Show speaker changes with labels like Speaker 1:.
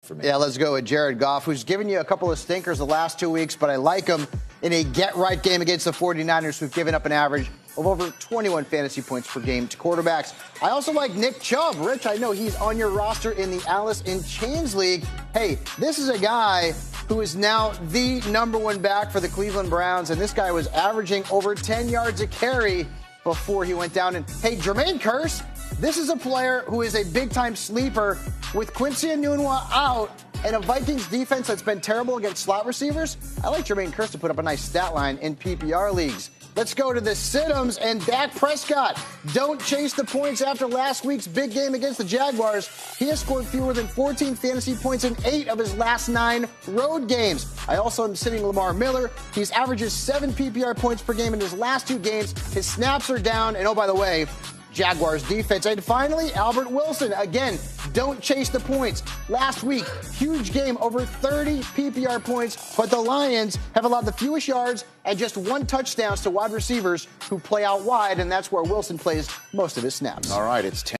Speaker 1: for me.
Speaker 2: Yeah, let's go with Jared Goff, who's given you a couple of stinkers the last 2 weeks, but I like him in a get-right game against the 49ers, who've given up an average of over 21 fantasy points per game to quarterbacks. I also like Nick Chubb. Rich, I know he's on your roster in the Alice in Chains League. Hey, this is a guy who is now the #1 back for the Cleveland Browns, and this guy was averaging over 10 yards a carry before he went down. And hey, Jermaine Kearse, this is a player who is a big-time sleeper with Quincy Enunwa out and a Vikings defense that's been terrible against slot receivers. I like Jermaine Kearse to put up a nice stat line in PPR leagues. Let's go to the Siddums and Dak Prescott. Don't chase the points after last week's big game against the Jaguars. He has scored fewer than 14 fantasy points in 8 of his last 9 road games. I also am sitting Lamar Miller. He's averages 7 PPR points per game in his last 2 games. His snaps are down. And oh, by the way, Jaguars defense. And finally, Albert Wilson. Again, don't chase the points. Last week, huge game, over 30 PPR points, but the Lions have allowed the fewest yards and just 1 touchdowns to wide receivers who play out wide, and that's where Wilson plays most of his snaps.
Speaker 1: All right, it's 10.